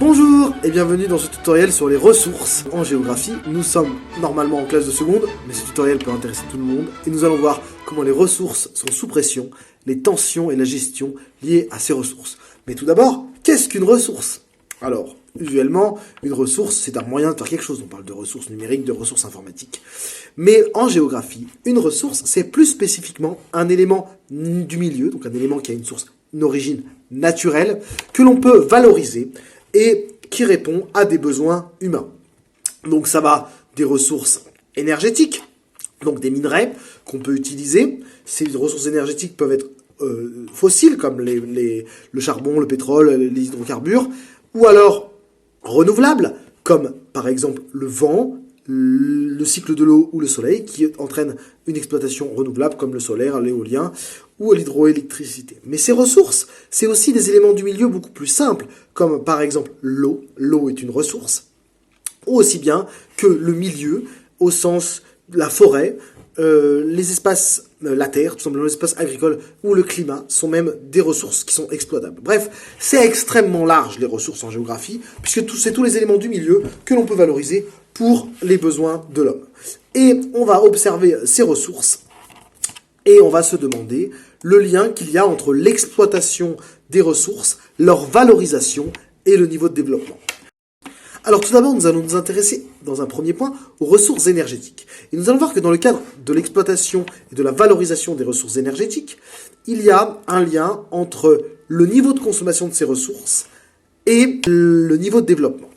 Bonjour et bienvenue dans ce tutoriel sur les ressources en géographie. Nous sommes normalement en classe de seconde, mais ce tutoriel peut intéresser tout le monde. Et nous allons voir comment les ressources sont sous pression, les tensions et la gestion liées à ces ressources. Mais tout d'abord, qu'est-ce qu'une ressource? Alors, usuellement, une ressource, c'est un moyen de faire quelque chose. On parle de ressources numériques, de ressources informatiques. Mais en géographie, une ressource, c'est plus spécifiquement un élément du milieu, donc un élément qui a une origine naturelle, que l'on peut valoriser et qui répond à des besoins humains. Donc ça va des ressources énergétiques, donc des minerais qu'on peut utiliser. Ces ressources énergétiques peuvent être fossiles, comme le charbon, le pétrole, les hydrocarbures, ou alors renouvelables, comme par exemple le vent, le cycle de l'eau ou le soleil, qui entraînent une exploitation renouvelable comme le solaire, l'éolien ou l'hydroélectricité. Mais ces ressources, c'est aussi des éléments du milieu beaucoup plus simples, comme par exemple l'eau. L'eau est une ressource, ou aussi bien que le milieu, au sens de la forêt, les espaces, la terre, tout simplement les espaces agricoles, ou le climat, sont même des ressources qui sont exploitables. Bref, c'est extrêmement large les ressources en géographie, puisque c'est tous les éléments du milieu que l'on peut valoriser pour les besoins de l'homme. Et on va observer ces ressources, et on va se demander le lien qu'il y a entre l'exploitation des ressources, leur valorisation et le niveau de développement. Alors tout d'abord, nous allons nous intéresser, dans un premier point, aux ressources énergétiques. Et nous allons voir que dans le cadre de l'exploitation et de la valorisation des ressources énergétiques, il y a un lien entre le niveau de consommation de ces ressources et le niveau de développement.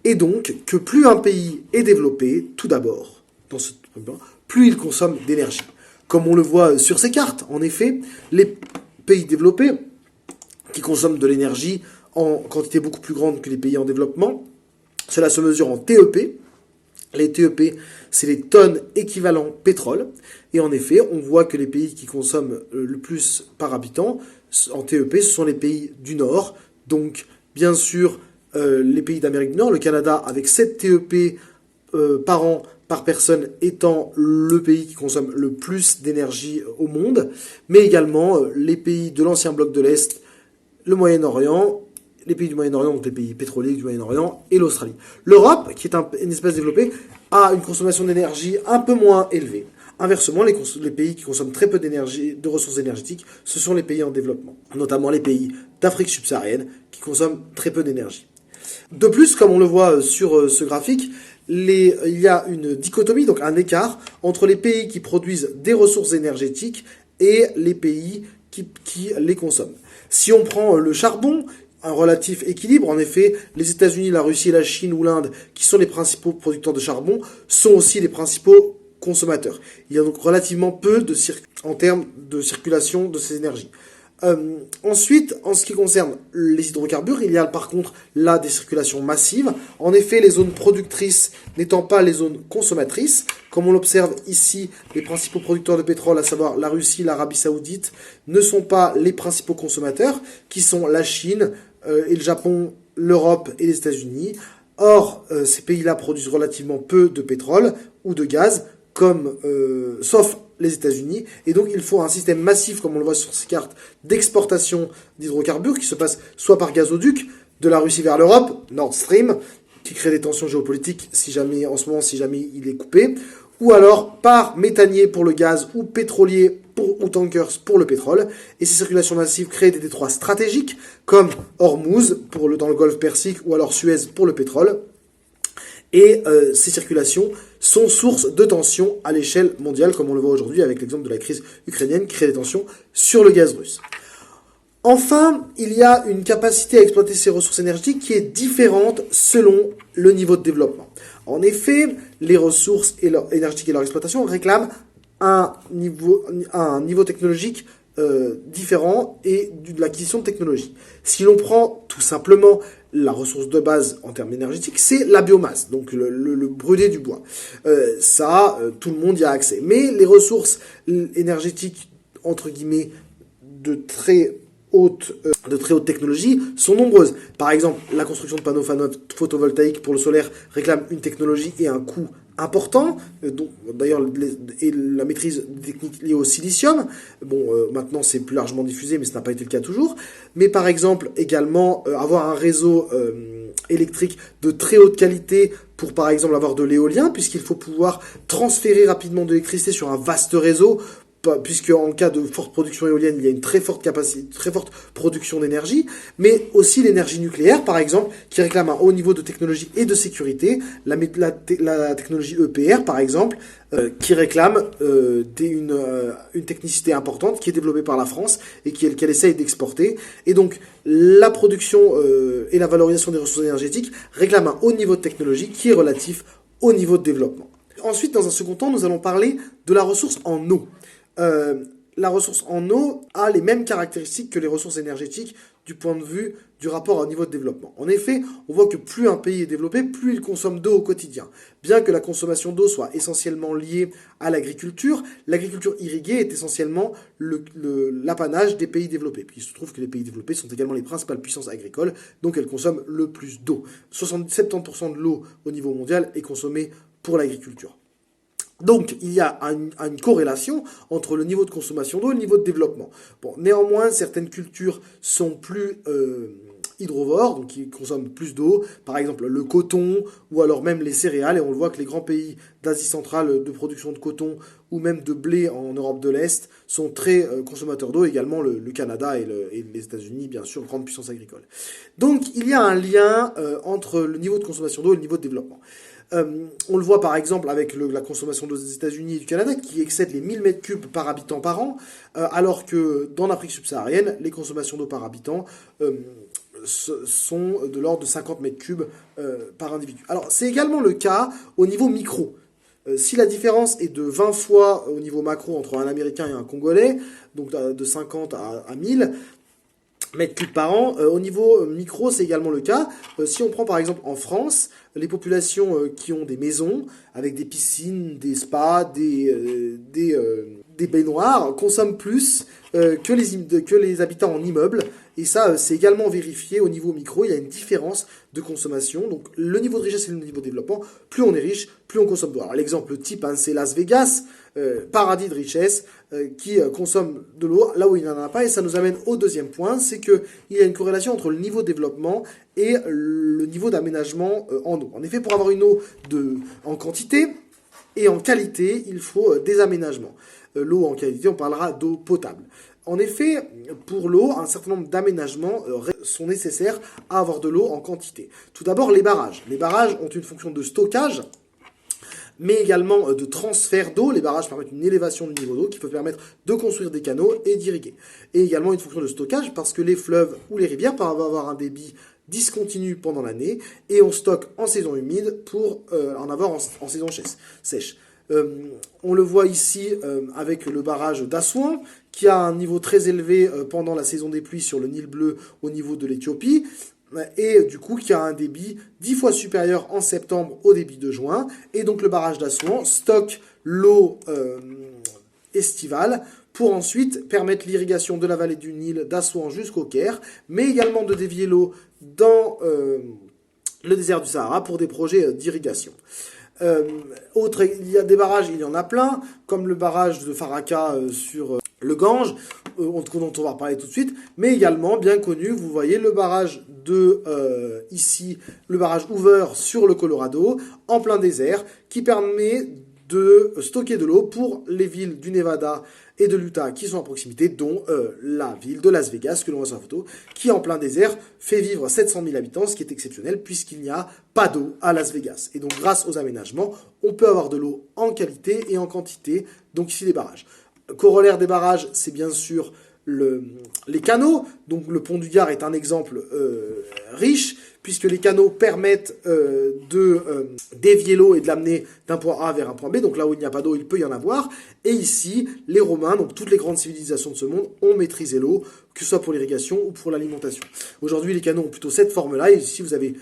Et donc, que plus un pays est développé, tout d'abord, dans ce point, plus il consomme d'énergie. Comme on le voit sur ces cartes, en effet, les pays développés, qui consomment de l'énergie en quantité beaucoup plus grande que les pays en développement, cela se mesure en TEP. Les TEP, c'est les tonnes équivalent pétrole. Et en effet, on voit que les pays qui consomment le plus par habitant en TEP, ce sont les pays du Nord. Donc, bien sûr, les pays d'Amérique du Nord, le Canada avec 7 TEP par an par personne étant le pays qui consomme le plus d'énergie au monde, mais également les pays de l'ancien bloc de l'Est, le Moyen-Orient, les pays du Moyen-Orient, donc les pays pétroliers du Moyen-Orient, et l'Australie. L'Europe, qui est une espèce développée, a une consommation d'énergie un peu moins élevée. Inversement, les pays qui consomment très peu d'énergie, de ressources énergétiques, ce sont les pays en développement, notamment les pays d'Afrique subsaharienne, qui consomment très peu d'énergie. De plus, comme on le voit sur ce graphique, il y a une dichotomie, donc un écart, entre les pays qui produisent des ressources énergétiques et les pays qui les consomment. Si on prend le charbon, un relatif équilibre, en effet, les États-Unis, la Russie, la Chine ou l'Inde, qui sont les principaux producteurs de charbon, sont aussi les principaux consommateurs. Il y a donc relativement peu en termes de circulation de ces énergies. Ensuite, en ce qui concerne les hydrocarbures, il y a par contre là des circulations massives. En effet, les zones productrices n'étant pas les zones consommatrices, comme on l'observe ici, les principaux producteurs de pétrole, à savoir la Russie, l'Arabie Saoudite, ne sont pas les principaux consommateurs, qui sont la Chine et le Japon, l'Europe et les États-Unis. Or, ces pays-là produisent relativement peu de pétrole ou de gaz, sauf les États-Unis, et donc il faut un système massif, comme on le voit sur ces cartes, d'exportation d'hydrocarbures qui se passe soit par gazoduc de la Russie vers l'Europe, Nord Stream, qui crée des tensions géopolitiques si jamais il est coupé, ou alors par méthanier pour le gaz ou pétrolier ou tankers pour le pétrole. Et ces circulations massives créent des détroits stratégiques comme Hormuz dans le golfe Persique ou alors Suez pour le pétrole. Et ces circulations sont source de tensions à l'échelle mondiale, comme on le voit aujourd'hui avec l'exemple de la crise ukrainienne qui crée des tensions sur le gaz russe. Enfin, il y a une capacité à exploiter ces ressources énergétiques qui est différente selon le niveau de développement. En effet, les ressources énergétiques et leur exploitation réclament un niveau technologique différent et de l'acquisition de technologie. Si l'on prend tout simplement la ressource de base en termes énergétiques, c'est la biomasse, donc le brûler du bois. Tout le monde y a accès. Mais les ressources énergétiques, entre guillemets, de très haute technologie sont nombreuses. Par exemple, la construction de panneaux photovoltaïques pour le solaire réclame une technologie et un coût important, d'ailleurs et la maîtrise des techniques liées au silicium. Bon, maintenant c'est plus largement diffusé, mais ce n'a pas été le cas toujours. Mais par exemple, également avoir un réseau électrique de très haute qualité pour par exemple avoir de l'éolien, puisqu'il faut pouvoir transférer rapidement de l'électricité sur un vaste réseau, puisque en cas de forte production éolienne, il y a une très forte capacité, très forte production d'énergie, mais aussi l'énergie nucléaire, par exemple, qui réclame un haut niveau de technologie et de sécurité, la technologie EPR, par exemple, qui réclame une technicité importante qui est développée par la France et qu'elle essaye d'exporter. Et donc, la production et la valorisation des ressources énergétiques réclament un haut niveau de technologie qui est relatif au niveau de développement. Ensuite, dans un second temps, nous allons parler de la ressource en eau. La ressource en eau a les mêmes caractéristiques que les ressources énergétiques du point de vue du rapport au niveau de développement. En effet, on voit que plus un pays est développé, plus il consomme d'eau au quotidien. Bien que la consommation d'eau soit essentiellement liée à l'agriculture irriguée est essentiellement l'apanage des pays développés. Puis il se trouve que les pays développés sont également les principales puissances agricoles, donc elles consomment le plus d'eau. 70% de l'eau au niveau mondial est consommée pour l'agriculture. Donc, il y a une corrélation entre le niveau de consommation d'eau et le niveau de développement. Bon, néanmoins, certaines cultures sont plus hydrovores, donc qui consomment plus d'eau. Par exemple, le coton ou alors même les céréales. Et on le voit que les grands pays d'Asie centrale de production de coton ou même de blé en Europe de l'Est sont très consommateurs d'eau. Également le Canada et les États-Unis, bien sûr, grande puissance agricole. Donc, il y a un lien entre le niveau de consommation d'eau et le niveau de développement. On le voit par exemple avec la consommation des États-Unis et du Canada qui excède les 1000 mètres cubes par habitant par an, alors que dans l'Afrique subsaharienne, les consommations d'eau par habitant sont de l'ordre de 50 mètres cubes par individu. Alors c'est également le cas au niveau micro. Si la différence est de 20 fois au niveau macro entre un Américain et un Congolais, donc de 50 à 1000, mètres cubes par an. Au niveau micro, c'est également le cas. Si on prend par exemple en France, les populations qui ont des maisons avec des piscines, des spas, des baignoires consomment plus que les habitants en immeuble. Et ça, c'est également vérifié au niveau micro. Il y a une différence de consommation. Donc, le niveau de richesse et le niveau de développement, plus on est riche, plus on consomme d'eau. Alors, l'exemple type, c'est Las Vegas, paradis de richesse, qui consomme de l'eau là où il n'y en a pas. Et ça nous amène au deuxième point, c'est qu'il y a une corrélation entre le niveau de développement et le niveau d'aménagement en eau. En effet, pour avoir une eau en quantité et en qualité, il faut des aménagements. L'eau en qualité, on parlera d'eau potable. En effet, pour l'eau, un certain nombre d'aménagements sont nécessaires à avoir de l'eau en quantité. Tout d'abord, les barrages. Les barrages ont une fonction de stockage, mais également de transfert d'eau. Les barrages permettent une élévation du niveau d'eau qui peut permettre de construire des canaux et d'irriguer. Et également une fonction de stockage parce que les fleuves ou les rivières peuvent avoir un débit discontinu pendant l'année et on stocke en saison humide pour en avoir en saison sèche. On le voit ici avec le barrage d'Assouan qui a un niveau très élevé pendant la saison des pluies sur le Nil bleu au niveau de l'Éthiopie et du coup qui a un débit 10 fois supérieur en septembre au débit de juin. Et donc le barrage d'Assouan stocke l'eau estivale pour ensuite permettre l'irrigation de la vallée du Nil d'Assouan jusqu'au Caire, mais également de dévier l'eau dans le désert du Sahara pour des projets d'irrigation. Il y a des barrages, il y en a plein, comme le barrage de Faraka sur le Gange, dont on va parler tout de suite, mais également, bien connu, vous voyez le barrage ici, le barrage Hoover sur le Colorado, en plein désert, qui permet de stocker de l'eau pour les villes du Nevada et de l'Utah qui sont à proximité, dont la ville de Las Vegas, que l'on voit sur la photo, qui en plein désert fait vivre 700 000 habitants, ce qui est exceptionnel puisqu'il n'y a pas d'eau à Las Vegas. Et donc grâce aux aménagements, on peut avoir de l'eau en qualité et en quantité, donc ici des barrages. Corollaire des barrages, c'est bien sûr les canaux. Donc le pont du Gard est un exemple riche, puisque les canaux permettent de dévier l'eau et de l'amener d'un point A vers un point B. Donc là où il n'y a pas d'eau, il peut y en avoir. Et ici, les Romains, donc toutes les grandes civilisations de ce monde, ont maîtrisé l'eau, que ce soit pour l'irrigation ou pour l'alimentation. Aujourd'hui, les canaux ont plutôt cette forme-là. Et ici, vous avez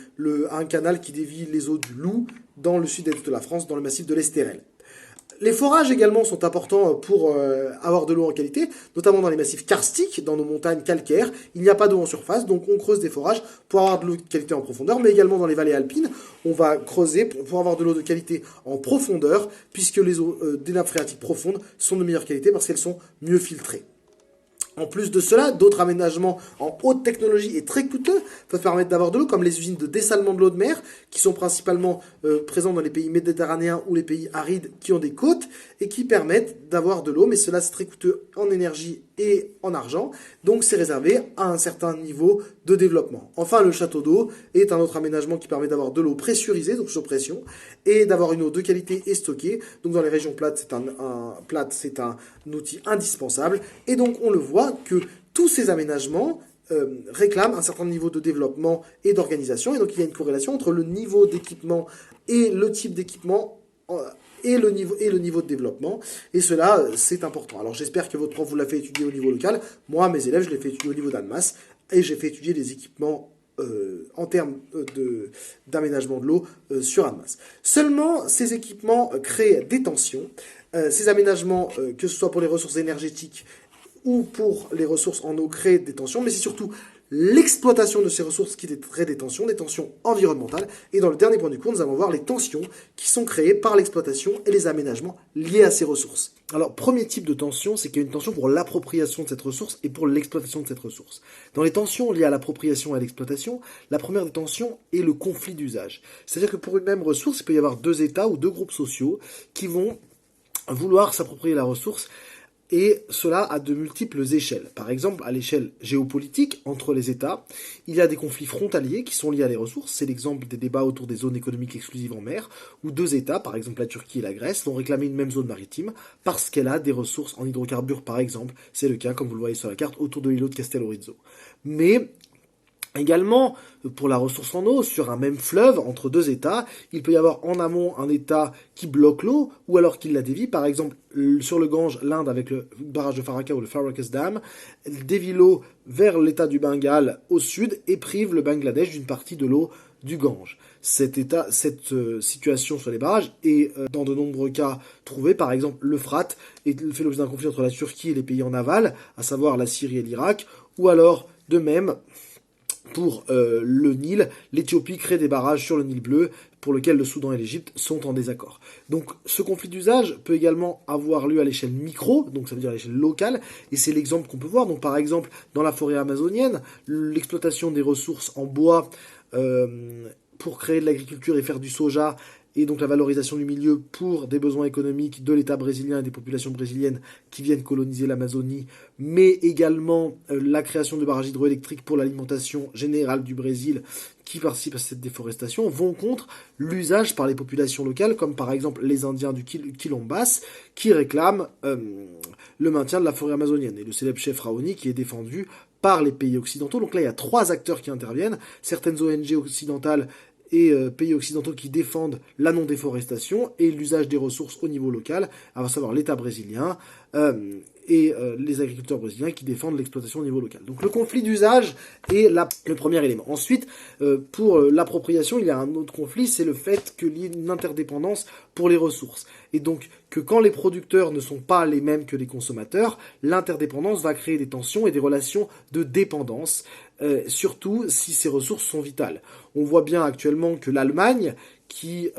un canal qui dévie les eaux du Loup dans le sud-est de la France, dans le massif de l'Estérel. Les forages également sont importants pour avoir de l'eau en qualité, notamment dans les massifs karstiques, dans nos montagnes calcaires. Il n'y a pas d'eau en surface, donc on creuse des forages pour avoir de l'eau de qualité en profondeur, mais également dans les vallées alpines, on va creuser pour avoir de l'eau de qualité en profondeur, puisque les eaux des nappes phréatiques profondes sont de meilleure qualité parce qu'elles sont mieux filtrées. En plus de cela, d'autres aménagements en haute technologie et très coûteux peuvent permettre d'avoir de l'eau, comme les usines de dessalement de l'eau de mer, qui sont principalement présentes dans les pays méditerranéens ou les pays arides qui ont des côtes, et qui permettent d'avoir de l'eau, mais cela c'est très coûteux en énergie et en argent, donc c'est réservé à un certain niveau de développement. Enfin, le château d'eau est un autre aménagement qui permet d'avoir de l'eau pressurisée, donc sous pression, et d'avoir une eau de qualité et stockée. Donc dans les régions plates, c'est un outil indispensable, et donc on le voit que tous ces aménagements réclament un certain niveau de développement et d'organisation, et donc il y a une corrélation entre le niveau d'équipement et le type d'équipement et le niveau de développement, et cela c'est important. Alors j'espère que votre prof vous l'a fait étudier au niveau local. Moi, mes élèves, je l'ai fait étudier au niveau d'Annemasse, et j'ai fait étudier les équipements en termes d'aménagement de l'eau sur Annemasse. Seulement, ces équipements créent des tensions. Ces aménagements, que ce soit pour les ressources énergétiques ou pour les ressources en eau, créent des tensions, mais c'est surtout l'exploitation de ces ressources qui crée des tensions environnementales. Et dans le dernier point du cours, nous allons voir les tensions qui sont créées par l'exploitation et les aménagements liés à ces ressources. Alors, premier type de tension, c'est qu'il y a une tension pour l'appropriation de cette ressource et pour l'exploitation de cette ressource. Dans les tensions liées à l'appropriation et à l'exploitation, la première des tensions est le conflit d'usage. C'est-à-dire que pour une même ressource, il peut y avoir deux États ou deux groupes sociaux qui vont vouloir s'approprier la ressource, et cela à de multiples échelles. Par exemple, à l'échelle géopolitique, entre les États, il y a des conflits frontaliers qui sont liés à les ressources. C'est l'exemple des débats autour des zones économiques exclusives en mer, où deux États, par exemple la Turquie et la Grèce, vont réclamer une même zone maritime parce qu'elle a des ressources en hydrocarbures, par exemple. C'est le cas, comme vous le voyez sur la carte, autour de l'îlot de Castellorizzo. Mais également, pour la ressource en eau, sur un même fleuve, entre deux États, il peut y avoir en amont un État qui bloque l'eau, ou alors qui la dévie. Par exemple, sur le Gange, l'Inde avec le barrage de Farakka ou le Farrakas Dam, dévie l'eau vers l'État du Bengale au sud et prive le Bangladesh d'une partie de l'eau du Gange. Cette situation sur les barrages est dans de nombreux cas trouvée. Par exemple, l'Euphrate fait l'objet d'un conflit entre la Turquie et les pays en aval, à savoir la Syrie et l'Irak, ou alors, de même, pour le Nil, l'Éthiopie crée des barrages sur le Nil bleu pour lequel le Soudan et l'Égypte sont en désaccord. Donc ce conflit d'usage peut également avoir lieu à l'échelle micro, donc ça veut dire à l'échelle locale, et c'est l'exemple qu'on peut voir. Donc par exemple, dans la forêt amazonienne, l'exploitation des ressources en bois pour créer de l'agriculture et faire du soja, et donc la valorisation du milieu pour des besoins économiques de l'État brésilien et des populations brésiliennes qui viennent coloniser l'Amazonie, mais également la création de barrages hydroélectriques pour l'alimentation générale du Brésil qui participent à cette déforestation, vont contre l'usage par les populations locales, comme par exemple les Indiens du Quilombas, qui réclament le maintien de la forêt amazonienne, et le célèbre chef Raoni qui est défendu par les pays occidentaux. Donc là, il y a trois acteurs qui interviennent, certaines ONG occidentales et pays occidentaux qui défendent la non-déforestation et l'usage des ressources au niveau local, à savoir l'État brésilien et les agriculteurs brésiliens qui défendent l'exploitation au niveau local. Donc le conflit d'usage est le premier élément. Ensuite, pour l'appropriation, il y a un autre conflit, c'est le fait qu'il y ait une interdépendance pour les ressources. Et donc que quand les producteurs ne sont pas les mêmes que les consommateurs, l'interdépendance va créer des tensions et des relations de dépendance, surtout si ces ressources sont vitales. On voit bien actuellement que l'Allemagne, qui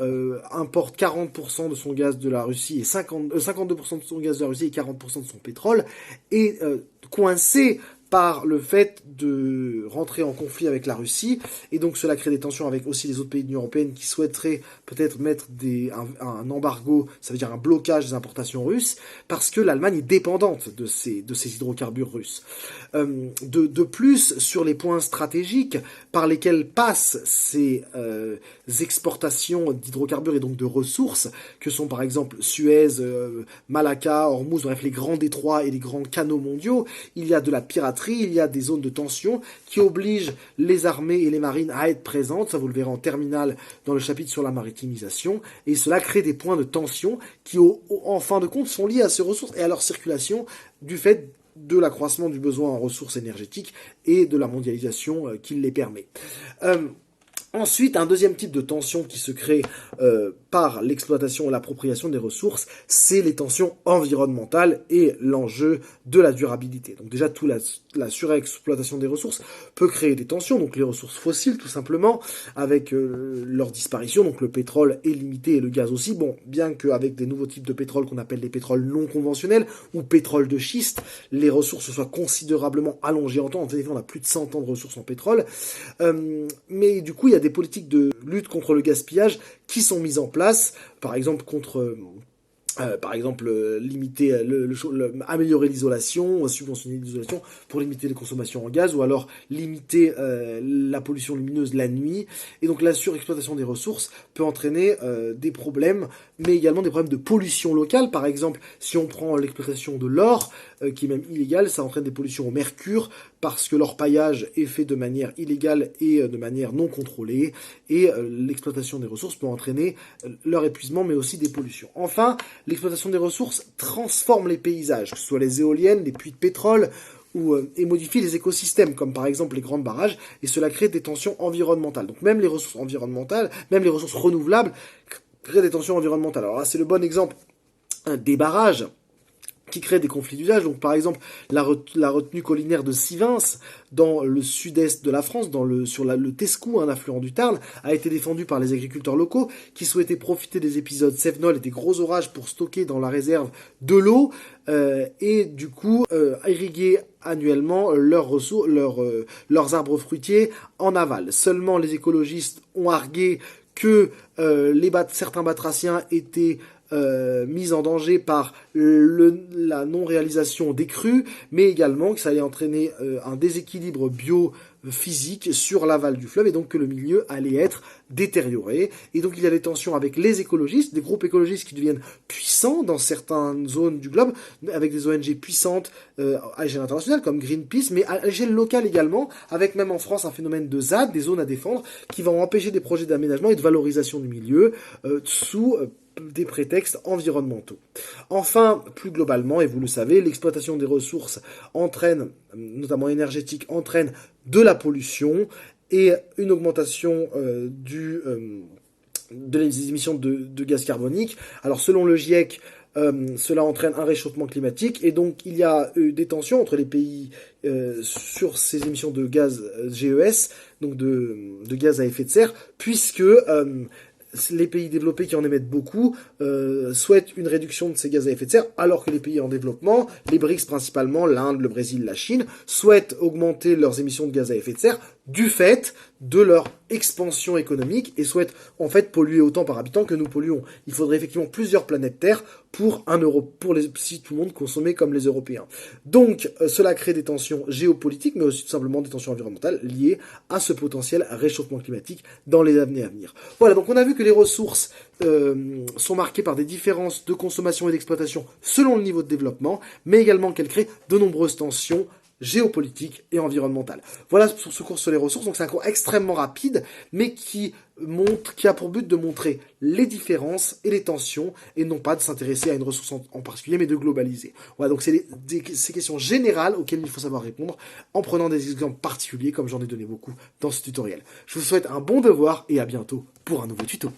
importe 40% de son gaz de la Russie et 52% de son gaz de la Russie et 40% de son pétrole, est coincée par le fait de rentrer en conflit avec la Russie, et donc cela crée des tensions avec aussi les autres pays de l'Union européenne qui souhaiteraient peut-être mettre un embargo, ça veut dire un blocage des importations russes, parce que l'Allemagne est dépendante de ces hydrocarbures russes. De plus, sur les points stratégiques par lesquels passent ces exportations d'hydrocarbures et donc de ressources, que sont par exemple Suez, Malacca, Hormuz, bref les grands détroits et les grands canaux mondiaux, il y a de la piraterie, il y a des zones de tension qui obligent les armées et les marines à être présentes, ça vous le verrez en terminale dans le chapitre sur la maritimisation, et cela crée des points de tension qui en fin de compte sont liés à ces ressources et à leur circulation du fait de l'accroissement du besoin en ressources énergétiques et de la mondialisation qui les permet. Ensuite, un deuxième type de tension qui se crée par l'exploitation et l'appropriation des ressources, c'est les tensions environnementales et l'enjeu de la durabilité. Donc déjà, la surexploitation des ressources peut créer des tensions, donc les ressources fossiles tout simplement, avec leur disparition, donc le pétrole est limité et le gaz aussi, bon, bien qu'avec des nouveaux types de pétrole qu'on appelle les pétroles non conventionnels ou pétrole de schiste, les ressources soient considérablement allongées en temps, en fait on a plus de 100 ans de ressources en pétrole, mais du coup il y a des politiques de lutte contre le gaspillage qui sont mises en place, par exemple limiter améliorer l'isolation, subventionner l'isolation pour limiter les consommations en gaz, ou alors limiter la pollution lumineuse la nuit. Et donc la surexploitation des ressources peut entraîner des problèmes, mais également des problèmes de pollution locale. Par exemple, si on prend l'exploitation de l'or, qui est même illégale, ça entraîne des pollutions au mercure, parce que l'orpaillage est fait de manière illégale et de manière non contrôlée, et l'exploitation des ressources peut entraîner leur épuisement, mais aussi des pollutions. Enfin, l'exploitation des ressources transforme les paysages, que ce soit les éoliennes, les puits de pétrole, et modifie les écosystèmes, comme par exemple les grands barrages, et cela crée des tensions environnementales. Donc même les ressources environnementales, même les ressources renouvelables, créent des tensions environnementales. Alors là, c'est le bon exemple des barrages qui créent des conflits d'usage. Donc par exemple, la retenue collinaire de Sivins, dans le sud-est de la France, sur le Tescou, un affluent du Tarn, a été défendue par les agriculteurs locaux qui souhaitaient profiter des épisodes Cévenol et des gros orages pour stocker dans la réserve de l'eau et du coup irriguer annuellement leurs arbres fruitiers en aval. Seulement les écologistes ont argué que certains batraciens étaient mise en danger par la non-réalisation des crues, mais également que ça allait entraîner un déséquilibre biophysique sur l'aval du fleuve et donc que le milieu allait être détérioré. Et donc il y a des tensions avec les écologistes, des groupes écologistes qui deviennent puissants dans certaines zones du globe, avec des ONG puissantes à l'échelle internationale comme Greenpeace, mais à l'échelle locale également, avec même en France un phénomène de ZAD, des zones à défendre, qui vont empêcher des projets d'aménagement et de valorisation du milieu sous des prétextes environnementaux. Enfin, plus globalement, et vous le savez, l'exploitation des ressources entraîne, notamment énergétique, entraîne de la pollution et une augmentation des émissions de gaz carbonique. Alors selon le GIEC, cela entraîne un réchauffement climatique et donc il y a des tensions entre les pays sur ces émissions de gaz GES, donc de gaz à effet de serre, puisque les pays développés qui en émettent beaucoup souhaitent une réduction de ces gaz à effet de serre, alors que les pays en développement, les BRICS principalement, l'Inde, le Brésil, la Chine, souhaitent augmenter leurs émissions de gaz à effet de serre du fait de leur expansion économique et souhaitent en fait polluer autant par habitant que nous polluons. Il faudrait effectivement plusieurs planètes Terre pour si tout le monde consommait comme les Européens. Donc cela crée des tensions géopolitiques, mais aussi tout simplement des tensions environnementales liées à ce potentiel réchauffement climatique dans les années à venir. Voilà, donc on a vu que les ressources sont marquées par des différences de consommation et d'exploitation selon le niveau de développement, mais également qu'elles créent de nombreuses tensions géopolitique et environnementale. Voilà pour ce cours sur les ressources. Donc c'est un cours extrêmement rapide, mais qui a pour but de montrer les différences et les tensions, et non pas de s'intéresser à une ressource en particulier, mais de globaliser. Voilà, donc c'est ces questions générales auxquelles il faut savoir répondre en prenant des exemples particuliers, comme j'en ai donné beaucoup dans ce tutoriel. Je vous souhaite un bon devoir et à bientôt pour un nouveau tuto.